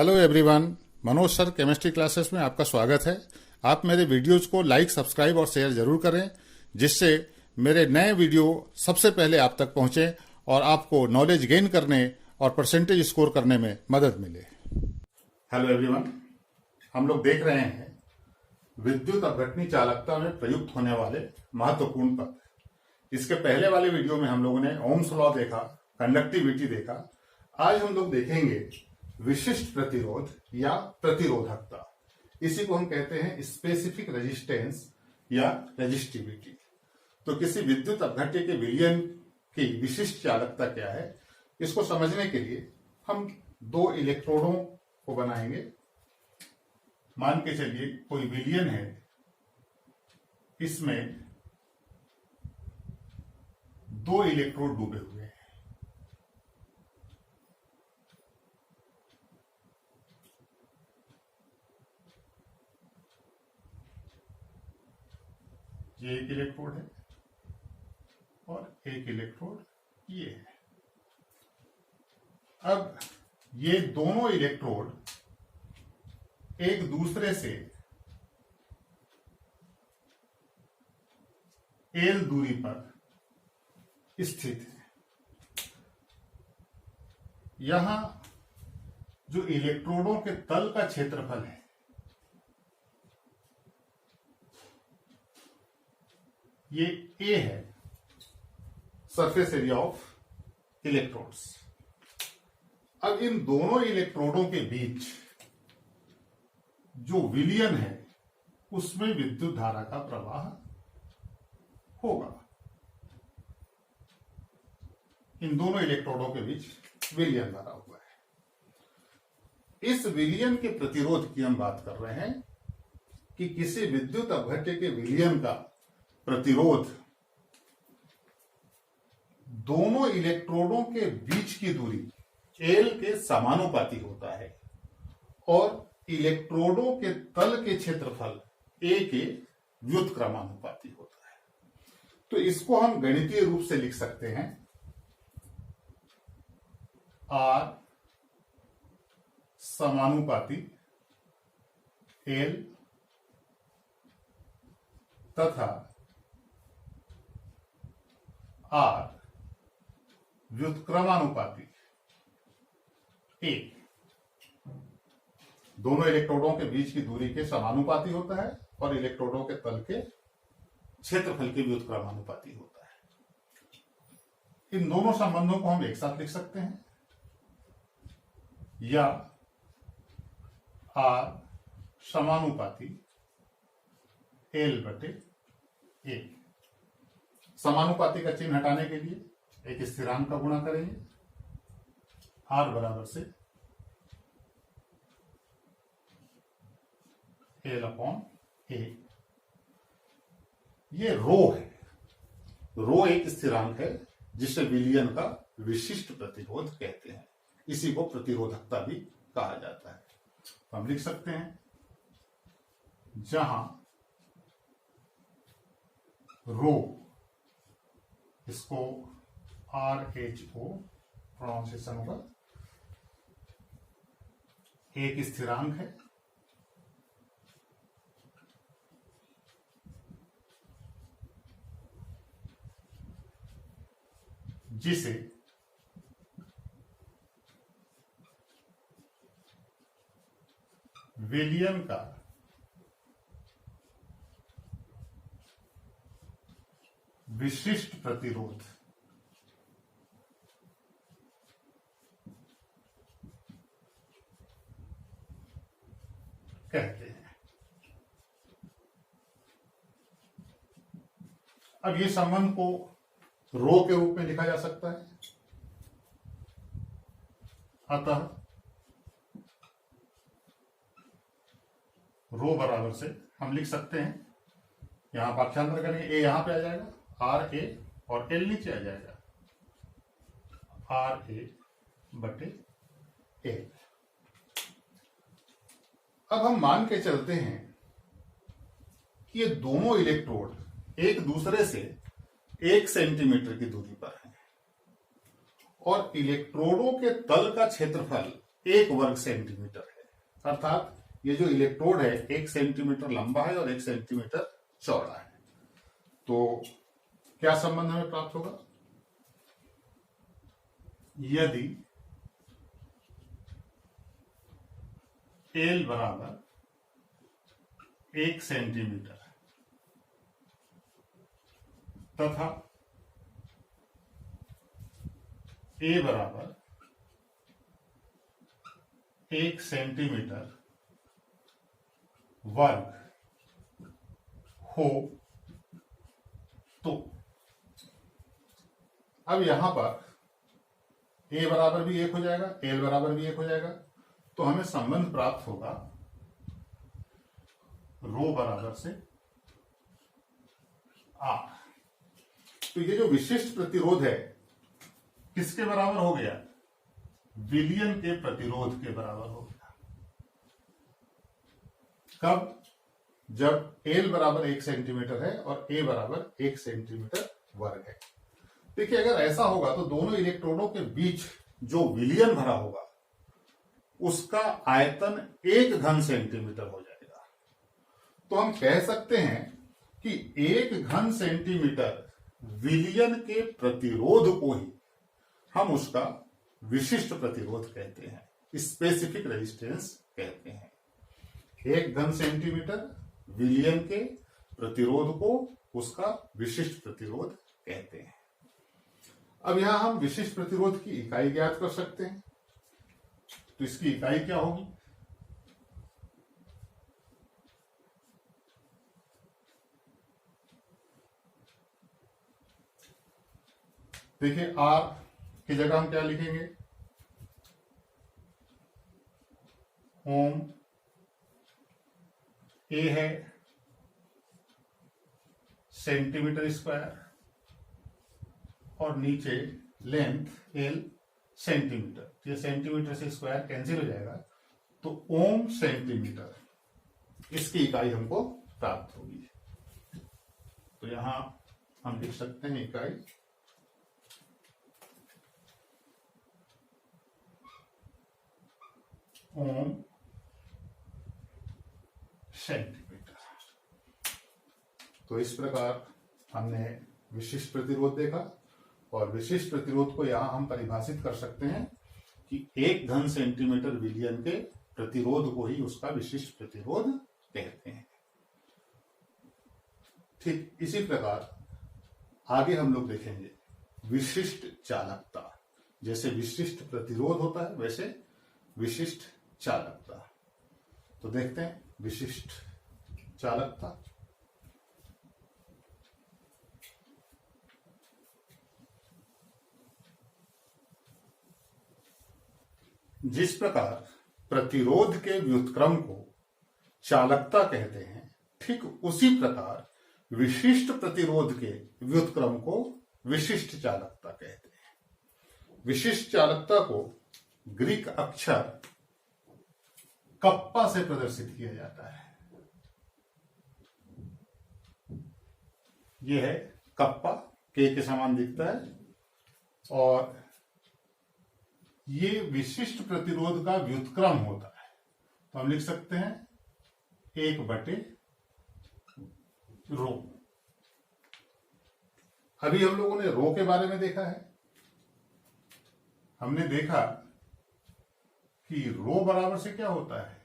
Hello everyone, Manoj sir chemistry classes में आपका स्वागत है। आप मेरे वीडियोज को लाइक, सब्सक्राइब और शेयर जरूर करें, जिससे मेरे नए वीडियो सबसे पहले आप तक पहुंचे और आपको नॉलेज गेन करने और परसेंटेज स्कोर करने में मदद मिले। हेलो एवरीवन, हम लोग देख रहे हैं विद्युत अपघटनी चालकता में प्रयुक्त होने वाले महत्वपूर्ण पद। इसके पहले वाले वीडियो में हम लोगों ने ओम्स लॉ देखा, कंडक्टिविटी देखा। आज हम लोग देखेंगे विशिष्ट प्रतिरोध या प्रतिरोधकता। इसी को हम कहते हैं स्पेसिफिक रेजिस्टेंस या रेजिस्टिविटी। तो किसी विद्युत अपघट्य के विलयन की विशिष्ट चालकता क्या है, इसको समझने के लिए हम दो इलेक्ट्रोडों को बनाएंगे। मान के चलिए कोई विलयन है, इसमें दो इलेक्ट्रोड डूबे हुए हैं। ये एक इलेक्ट्रोड है और एक इलेक्ट्रोड ये है। अब ये दोनों इलेक्ट्रोड एक दूसरे से एल दूरी पर स्थित है। यहां जो इलेक्ट्रोडों के तल का क्षेत्रफल है, ये ए है, सरफेस एरिया ऑफ इलेक्ट्रोड्स। अब इन दोनों इलेक्ट्रोडों के बीच जो विलयन है, उसमें विद्युत धारा का प्रवाह होगा। इन दोनों इलेक्ट्रोडों के बीच विलयन धारा हुआ है। इस विलयन के प्रतिरोध की हम बात कर रहे हैं कि किसी विद्युत अपघट्य के विलयन का प्रतिरोध दोनों इलेक्ट्रोडों के बीच की दूरी एल के समानुपाती होता है और इलेक्ट्रोडों के तल के क्षेत्रफल ए के व्युत्क्रमानुपाती होता है। तो इसको हम गणितीय रूप से लिख सकते हैं आर समानुपाती एल तथा आर व्युत्क्रमानुपाती ए। दोनों इलेक्ट्रोडों के बीच की दूरी के समानुपाती होता है और इलेक्ट्रोडों के तल के क्षेत्रफल के व्युत्क्रमानुपाती होता है। इन दोनों संबंधों को हम एक साथ लिख सकते हैं, या आर समानुपाती एल बटे ए। समानुपाती का चिन्ह हटाने के लिए एक स्थिरांक का गुणा करेंगे, आर बराबर से एल अपॉन ए। ये रो है। रो एक स्थिरांक है जिसे विलयन का विशिष्ट प्रतिरोध कहते हैं। इसी को प्रतिरोधकता भी कहा जाता है। तो हम लिख सकते हैं जहां रो, इसको आर एच ओ प्रोनाउंसिएशन होगा, एक स्थिरांक है जिसे विलयन का विशिष्ट प्रतिरोध कहते हैं। अब ये संबंध को रो के रूप में लिखा जा सकता है। अतः रो बराबर से हम लिख सकते हैं, यहां पाठ्यांतर करेंगे, ए यहां पे आ जाएगा, आर ए और एल नीचे आ जाएगा, आर ए बटे एल। अब हम मान के चलते हैं कि ये दोनों इलेक्ट्रोड एक दूसरे से 1 सेंटीमीटर की दूरी पर है और इलेक्ट्रोडों के तल का क्षेत्रफल 1 वर्ग सेंटीमीटर है। अर्थात ये जो इलेक्ट्रोड है 1 सेंटीमीटर लंबा है और 1 सेंटीमीटर चौड़ा है। तो क्या संबंध हमें प्राप्त होगा? यदि L बराबर 1 सेंटीमीटर तथा A बराबर 1 सेंटीमीटर वर्ग हो तो अब यहां पर A बराबर भी 1 हो जाएगा, L बराबर भी 1 हो जाएगा, तो हमें संबंध प्राप्त होगा रो बराबर से R। तो ये जो विशिष्ट प्रतिरोध है किसके बराबर हो गया? विलयन के प्रतिरोध के बराबर हो गया। कब? जब L बराबर 1 सेंटीमीटर है और A बराबर 1 सेंटीमीटर वर्ग है। देखिए, अगर ऐसा होगा तो दोनों इलेक्ट्रोडों के बीच जो विलयन भरा होगा उसका आयतन 1 घन सेंटीमीटर हो जाएगा। तो हम कह सकते हैं कि 1 घन सेंटीमीटर विलयन के प्रतिरोध को ही हम उसका विशिष्ट प्रतिरोध कहते हैं, स्पेसिफिक रेजिस्टेंस कहते हैं। 1 घन सेंटीमीटर विलयन के प्रतिरोध को उसका विशिष्ट प्रतिरोध कहते हैं। अब यहां हम विशिष्ट प्रतिरोध की इकाई ज्ञात कर सकते हैं। तो इसकी इकाई क्या होगी? देखिए, R की जगह हम क्या लिखेंगे? ओम। A है सेंटीमीटर स्क्वायर और नीचे लेंथ L सेंटीमीटर। ये सेंटीमीटर से स्क्वायर कैंसिल हो जाएगा, तो ओम सेंटीमीटर इसकी इकाई हमको प्राप्त होगी। तो यहां हम लिख सकते हैं इकाई ओम सेंटीमीटर। तो इस प्रकार हमने विशिष्ट प्रतिरोध देखा और विशिष्ट प्रतिरोध को यहां हम परिभाषित कर सकते हैं कि 1 घन सेंटीमीटर विलयन के प्रतिरोध को ही उसका विशिष्ट प्रतिरोध कहते हैं। ठीक इसी प्रकार आगे हम लोग देखेंगे विशिष्ट चालकता। जैसे विशिष्ट प्रतिरोध होता है वैसे विशिष्ट चालकता। तो देखते हैं विशिष्ट चालकता। जिस प्रकार प्रतिरोध के व्युत्क्रम को चालकता कहते हैं, ठीक उसी प्रकार विशिष्ट प्रतिरोध के व्युत्क्रम को विशिष्ट चालकता कहते हैं। विशिष्ट चालकता को ग्रीक अक्षर कप्पा से प्रदर्शित किया जाता है। यह है कप्पा, के समान दिखता है और ये विशिष्ट प्रतिरोध का व्युत्क्रम होता है। तो हम लिख सकते हैं 1/रो। अभी हम लोगों ने रो के बारे में देखा है। हमने देखा कि रो बराबर से क्या होता है?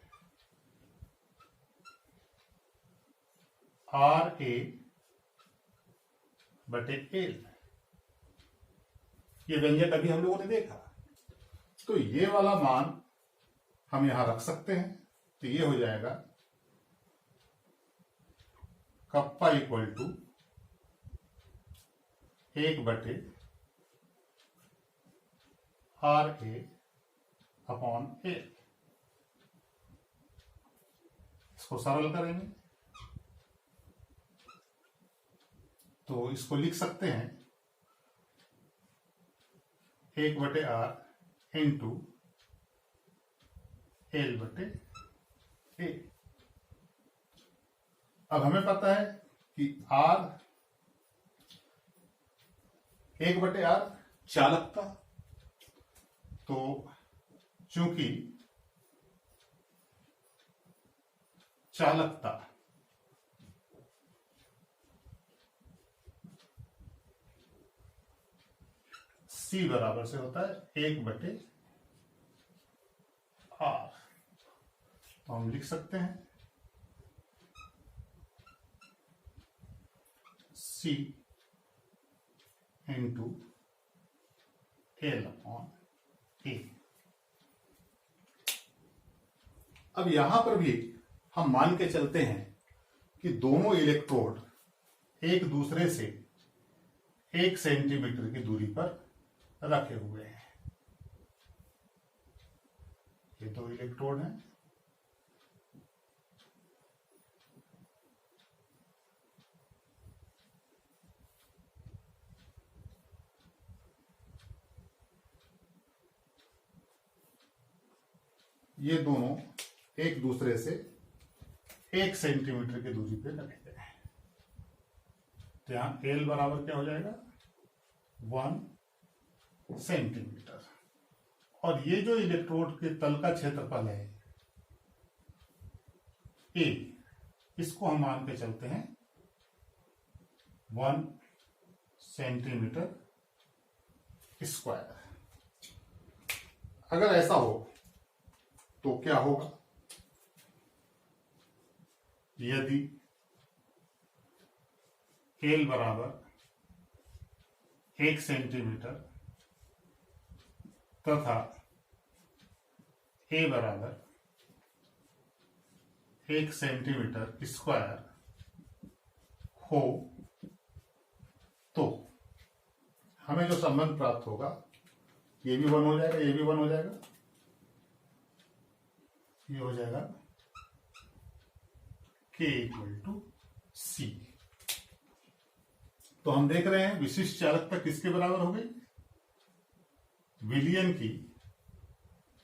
RA/L। ये व्यंजक अभी हम लोगों ने देखा। तो ये वाला मान हम यहां रख सकते हैं। तो ये हो जाएगा कप्पा इक्वल टू 1/RA/L। इसको सरल करेंगे तो इसको लिख सकते हैं 1/R इंटू L/A। अब हमें पता है कि R 1/R चालकता। तो चूंकि चालकता C बराबर से होता है 1/r। तो हम लिख सकते हैं C इंटू L/A। अब यहां पर भी हम मान के चलते हैं कि दोनों इलेक्ट्रोड एक दूसरे से 1 सेंटीमीटर की दूरी पर रखे हुए हैं। ये दो इलेक्ट्रोड हैं। ये दोनों एक दूसरे से 1 सेंटीमीटर की दूरी पे रखे गए हैं। तो यहां L बराबर क्या हो जाएगा 1 सेंटीमीटर। और ये जो इलेक्ट्रोड के तल का क्षेत्रफल है A, इसको हम मान के चलते हैं 1 सेंटीमीटर स्क्वायर। अगर ऐसा हो तो क्या होगा, यदि L बराबर 1 सेंटीमीटर तथा A बराबर 1 सेंटीमीटर स्क्वायर हो तो हमें जो संबंध प्राप्त होगा, ये भी 1 हो जाएगा, ये भी 1 हो जाएगा, ये हो जाएगा K = C। तो हम देख रहे हैं विशिष्ट चालकता किसके बराबर हो गई, विलयन की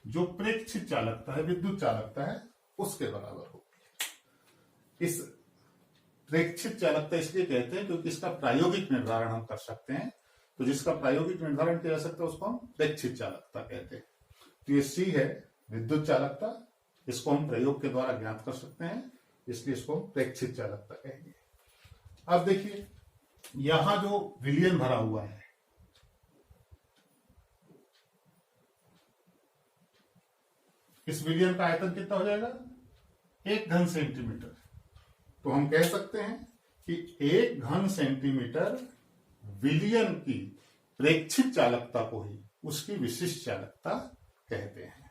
जो प्रेक्षित चालकता है, विद्युत चालकता है, उसके बराबर होगी। इस प्रेक्षित चालकता इसलिए कहते हैं क्योंकि इसका प्रायोगिक निर्धारण हम कर सकते हैं। तो जिसका प्रायोगिक निर्धारण किया जा सकता है उसको हम प्रेक्षित चालकता कहते हैं। तो ये C है विद्युत चालकता, इसको हम प्रयोग के द्वारा ज्ञात कर सकते हैं, इसलिए इसको हम प्रेक्षित चालकता कहेंगे। अब देखिए यहां जो विलयन भरा हुआ है, इस विलयन का आयतन कितना हो जाएगा 1 घन सेंटीमीटर। तो हम कह सकते हैं कि 1 घन सेंटीमीटर विलयन की प्रेक्षित चालकता को ही उसकी विशिष्ट चालकता कहते हैं।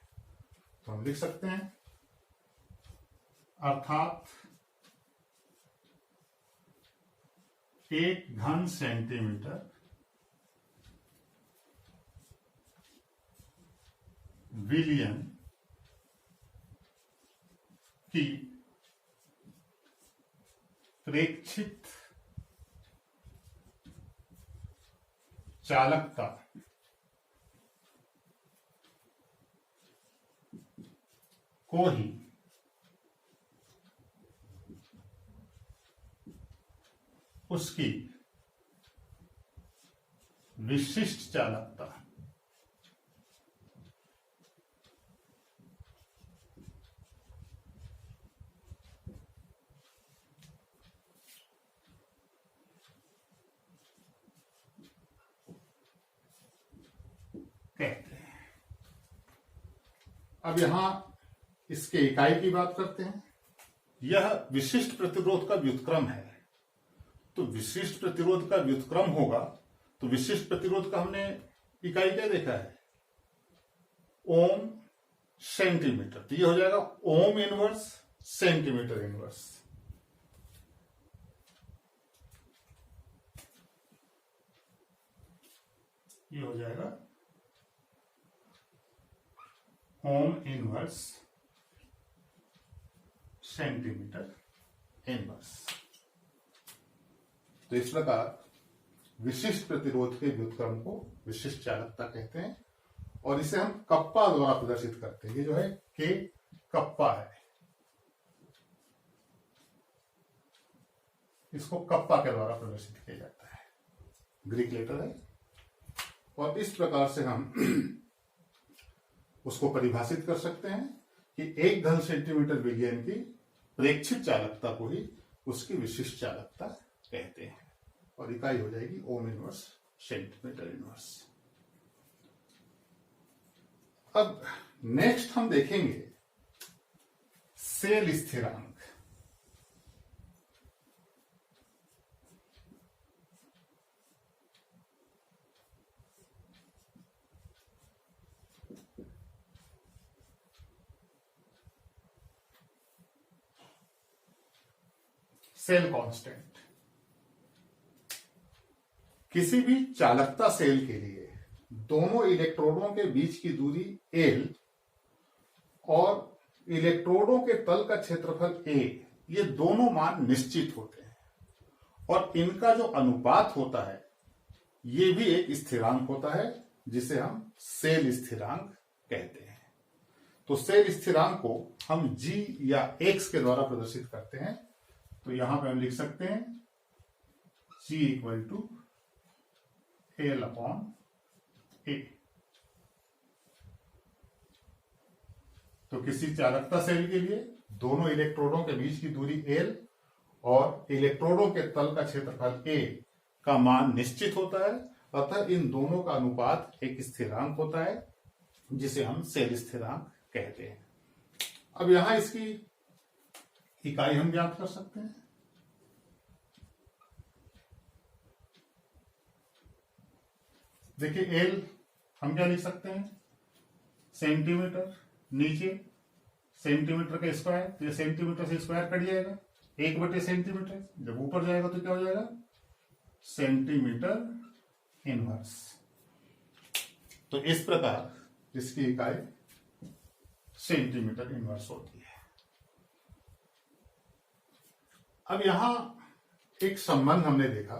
तो हम लिख सकते हैं अर्थात 1 घन सेंटीमीटर विलयन की प्रेक्षित चालकता को ही उसकी विशिष्ट चालकता कहते हैं। अब यहां इसके इकाई की बात करते हैं। यह विशिष्ट प्रतिरोध का व्युत्क्रम है। तो विशिष्ट प्रतिरोध का व्युत्क्रम होगा तो विशिष्ट प्रतिरोध का हमने इकाई क्या देखा है ओम सेंटीमीटर। तो ये हो जाएगा ओम इनवर्स सेंटीमीटर इनवर्स। ये हो जाएगा ओम इनवर्स सेंटीमीटर इनवर्स। तो इस प्रकार विशिष्ट प्रतिरोध के व्युत्क्रम को विशिष्ट चालकता कहते हैं और इसे हम कप्पा द्वारा प्रदर्शित करते हैं। ये जो है के कप्पा है, इसको कप्पा के द्वारा प्रदर्शित किया जाता है, ग्रीक लेटर है। और इस प्रकार से हम उसको परिभाषित कर सकते हैं कि 1 घन सेंटीमीटर विलयन की प्रेक्षित चालकता को ही उसकी विशिष्ट चालकता कहते हैं। और इकाई हो जाएगी ओम इनवर्स सेंटीमीटर इनवर्स। अब नेक्स्ट हम देखेंगे सेल स्थिरांक। Cell constant. किसी भी चालकता सेल के लिए दोनों इलेक्ट्रोडों के बीच की दूरी L और इलेक्ट्रोडों के तल का क्षेत्रफल A, ये दोनों मान निश्चित होते हैं और इनका जो अनुपात होता है ये भी एक स्थिरांक होता है जिसे हम सेल स्थिरांक कहते हैं। तो सेल स्थिरांक को हम G या X के द्वारा प्रदर्शित करते हैं। तो यहां पे हम लिख सकते हैं G equal to L upon A। तो किसी चालकता सेल के लिए दोनों इलेक्ट्रोडों के बीच की दूरी L और इलेक्ट्रोडों के तल का क्षेत्रफल A का मान निश्चित होता है, अतः इन दोनों का अनुपात एक स्थिरांक होता है जिसे हम सेल स्थिरांक कहते हैं। अब यहां इसकी इकाई हम ज्ञात कर सकते हैं। देखिए L हम क्या लिख सकते हैं, सेंटीमीटर, नीचे सेंटीमीटर का स्क्वायर, तो ये सेंटीमीटर से स्क्वायर कट जाएगा 1/सेंटीमीटर, जब ऊपर जाएगा तो क्या हो जाएगा सेंटीमीटर इनवर्स। तो इस प्रकार इसकी इकाई सेंटीमीटर इनवर्स होती है। अब यहां एक संबंध हमने देखा,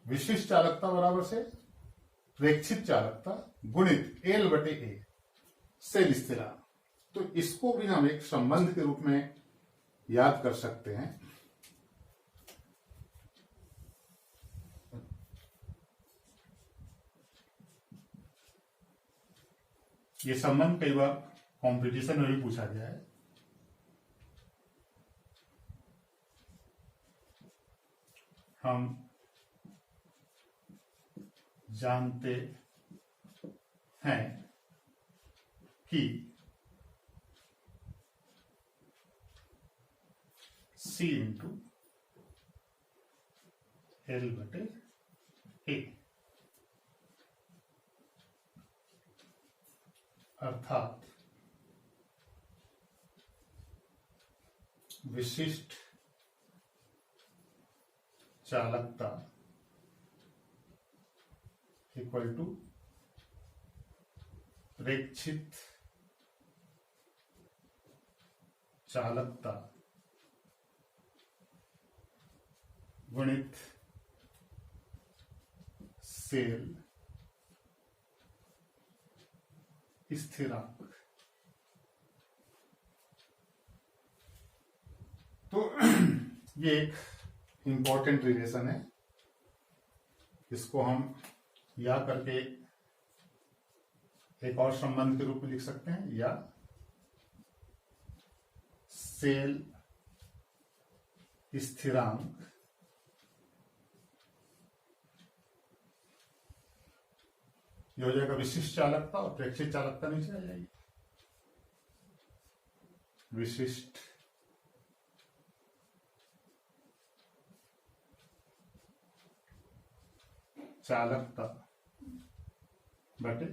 विशिष्ट चालकता बराबर से प्रेक्षित चालकता गुणित L/A सेल स्थिरांक। तो इसको भी हम एक संबंध के रूप में याद कर सकते हैं। ये संबंध कई बार कंपटीशन में भी पूछा गया है। हम जानते हैं कि C इंटू L/A, अर्थात विशिष्ट चालकता इक्वल टू प्रेक्षित चालकता गुणित सेल स्थिरांक। तो ये एक इंपॉर्टेंट रिलेशन है, इसको हम या करके एक और संबंध के रूप में लिख सकते हैं, या सेल स्थिरांक ये हो जाएगा विशिष्ट चालकता और प्रेक्षित चालकता नीचे आ जाएगी। विशिष्ट चालकता बटे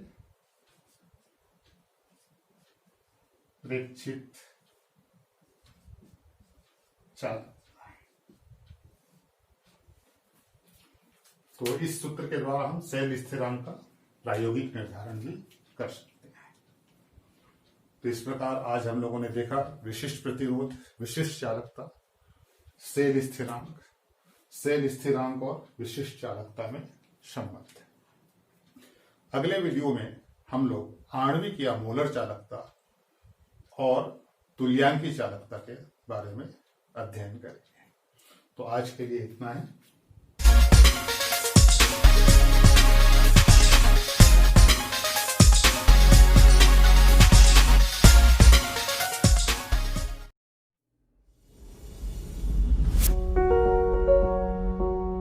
प्रेक्षित चालकता। तो इस सूत्र के द्वारा हम सेल स्थिरांक का प्रायोगिक निर्धारण भी कर सकते हैं। तो इस प्रकार आज हम लोगों ने देखा विशिष्ट प्रतिरोध, विशिष्ट चालकता, सेल स्थिरांक और विशिष्ट चालकता में संबंध। अगले वीडियो में हम लोग आणविक या मोलर चालकता और तुल्यांकी चालकता के बारे में अध्ययन करेंगे। तो आज के लिए इतना है।